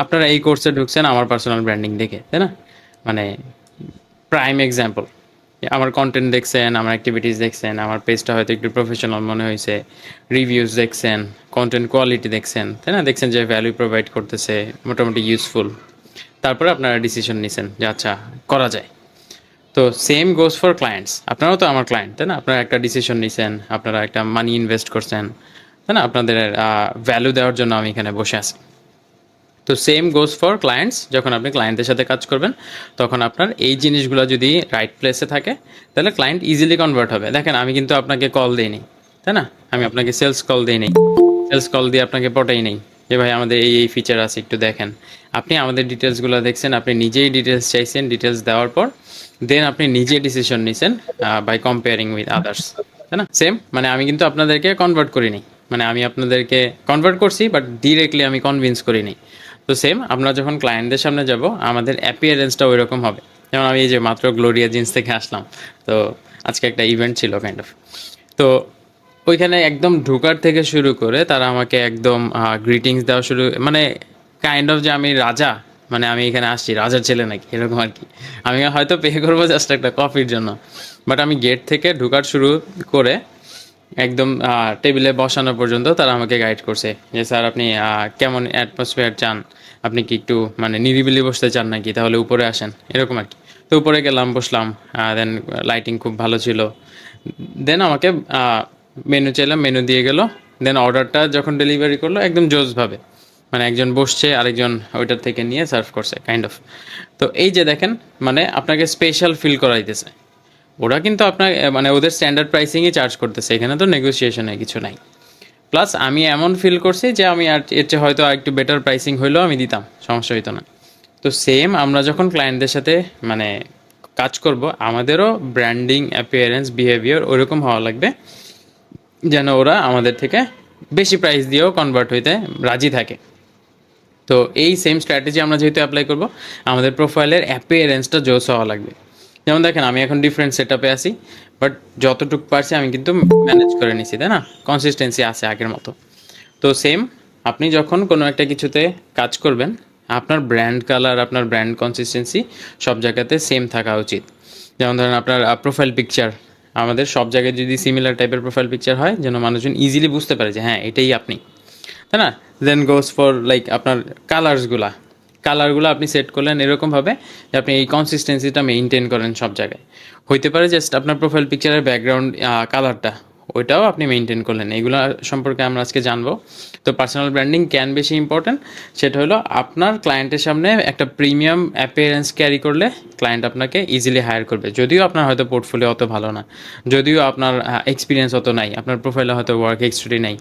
আপনারা এই কোর্সে ঢুকছেন আমার পার্সোনাল ব্র্যান্ডিং দেখে, তাই না? মানে প্রাইম এক্সাম্পল, আমার কন্টেন্ট দেখছেন, আমার অ্যাক্টিভিটিস দেখছেন, আমার পেজটা হয়তো একটু প্রফেশনাল মনে হয়েছে, রিভিউজ দেখছেন, কন্টেন্ট কোয়ালিটি দেখছেন, তাই না? দেখছেন যে ভ্যালু প্রোভাইড করতেছে, মোটামুটি ইউজফুল। তারপরে আপনারা ডিসিশন নিছেন যে আচ্ছা করা যায়। তো সেম গোজ ফর ক্লায়েন্টস, আপনারাও তো আমার ক্লায়েন্ট, তাই না? আপনারা একটা ডিসিশন নিছেন, আপনারা একটা মানি ইনভেস্ট করছেন, তাই না? আপনাদের ভ্যালু দেওয়ার জন্য আমি এখানে বসে আছি। তো সেম গোজ ফর ক্লায়েন্টস, যখন আপনি ক্লায়েন্টের সাথে কাজ করবেন তখন আপনার এই জিনিসগুলো যদি রাইট প্লেসে থাকে তাহলে ক্লায়েন্ট ইজিলি কনভার্ট হবে। দেখেন আমি কিন্তু আপনাকে কল দিইনি, তাই না? আমি আপনাকে সেলস কল দিইনি, সেলস কল দিয়ে আপনাকে পটাই নেই যে ভাই আমাদের এই ফিচার আছে একটু দেখেন। আপনি আমাদের ডিটেলসগুলো দেখছেন, আপনি নিজেই ডিটেলস চাইছেন, ডিটেলস দেওয়ার পর দেন আপনি নিজে ডিসিশন নিছেন বাই কম্পেয়ারিং উইথ আদার্স, তাই না? সেম মানে আমি কিন্তু আপনাদেরকে কনভার্ট করিনি, মানে আমি আপনাদেরকে কনভার্ট করছি বাট ডিরেক্টলি আমি কনভিন্স করিনি। তো সেম আমরা যখন ক্লায়েন্টদের সামনে যাব আমাদের অ্যাপিয়ারেন্সটা ওই রকম হবে। যেমন আমি এই যে মাত্র গ্লোরিয়া জিন্স থেকে আসলাম, তো আজকে একটা ইভেন্ট ছিল কাইন্ড অফ। তো ওইখানে একদম ঢোকার থেকে শুরু করে তারা আমাকে একদম গ্রিটিংস দেওয়া শুরু, মানে কাইন্ড অফ যে আমি রাজা, মানে আমি এখানে আসছি রাজার ছেলে নাকি এরকম আর কি। আমি হয়তো পে করবো জাস্ট একটা কফির জন্য, বাট আমি গেট থেকে ঢোকার শুরু করে একদম টেবিলে বসানো পর্যন্ত তারা আমাকে গাইড করছে যে স্যার আপনি কেমন অ্যাটমসফিয়ার চান, আপনি কি একটু মানে নিরিবিলি বসতে চান নাকি, তাহলে উপরে আসেন, এরকম আর কি। তো উপরে গেলাম, বসলাম, দেন লাইটিং খুব ভালো ছিল। দেন আমাকে মেনু চাইলাম, মেনু দিয়ে গেল। দেন অর্ডারটা যখন ডেলিভারি করলো একদম জোসভাবে, মানে একজন বসছে আরেকজন ওইটার থেকে নিয়ে সার্ভ করছে কাইন্ড অফ। তো এই যে দেখেন, মানে আপনাকে স্পেশাল ফিল করাইতেছে। ওরা কিন্তু আপনার মানে ওদের স্ট্যান্ডার্ড প্রাইসিংই চার্জ করতেছে, এখানে তো নেগোসিয়েশনে কিছু নাই। প্লাস আমি এমন ফিল করছি যে আমি আর এর চেয়ে হয়তো আর একটু বেটার প্রাইসিং হইলেও আমি দিতাম, সমস্যা হইতো না। তো সেম আমরা যখন ক্লায়েন্টদের সাথে মানে কাজ করব আমাদেরও ব্র্যান্ডিং, অ্যাপিয়ারেন্স, বিহেভিয়ার ওরকম হওয়া লাগবে যেন ওরা আমাদের থেকে বেশি প্রাইস দিয়েও কনভার্ট হইতে রাজি থাকে। তো এই সেম স্ট্র্যাটেজি আমরা যেহেতু অ্যাপ্লাই করব, আমাদের প্রোফাইলের অ্যাপিয়ারেন্সটা জোস হওয়া লাগবে। যেমন দেখেন আমি এখন ডিফারেন্ট সেট আপে আছি, বাট যতটুকু পারছি আমি কিন্তু ম্যানেজ করে নিছি, তাই না? কনসিস্টেন্সি আছে আগের মতো। তো সেম আপনি যখন কোনো একটা কিছুতে কাজ করবেন, আপনার ব্র্যান্ড কালার, আপনার ব্র্যান্ড কনসিস্টেন্সি সব জায়গাতে সেম থাকা উচিত। যেমন ধরেন আপনার প্রোফাইল পিকচার, আমাদের সব জায়গায় যদি সিমিলার টাইপের প্রোফাইল পিকচার হয় যেন মানুষজন ইজিলি বুঝতে পারে যে হ্যাঁ এটাই আপনি, তাই না? দেন গোস ফর লাইক আপনার কালারগুলো আপনি সেট করলেন এরকমভাবে যে আপনি এই কনসিস্টেন্সিটা মেনটেন করেন সব জায়গায়। হইতে পারে জাস্ট আপনার প্রোফাইল পিকচারের ব্যাকগ্রাউন্ড কালারটা ওইটাও আপনি মেনটেন করলেন। এগুলো সম্পর্কে আমরা আজকে জানবো। তো পার্সোনাল ব্র্যান্ডিং কেন বেশি ইম্পর্ট্যান্ট সেটা হলো আপনার ক্লায়েন্টের সামনে একটা প্রিমিয়াম অ্যাপিয়ারেন্স ক্যারি করলে ক্লায়েন্ট আপনাকে ইজিলি হায়ার করবে। যদিও আপনার হয়তো পোর্টফোলিও অত ভালো না, যদিও আপনার এক্সপিরিয়েন্স অত নাই, আপনার প্রোফাইলে হয়তো ওয়ার্ক হিস্ট্রি নাই,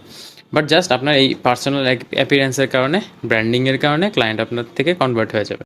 বাট জাস্ট আপনার এই পার্সোনাল অ্যাপিয়ারেন্সের কারণে, ব্র্যান্ডিংয়ের কারণে ক্লায়েন্ট আপনার থেকে কনভার্ট হয়ে যাবে।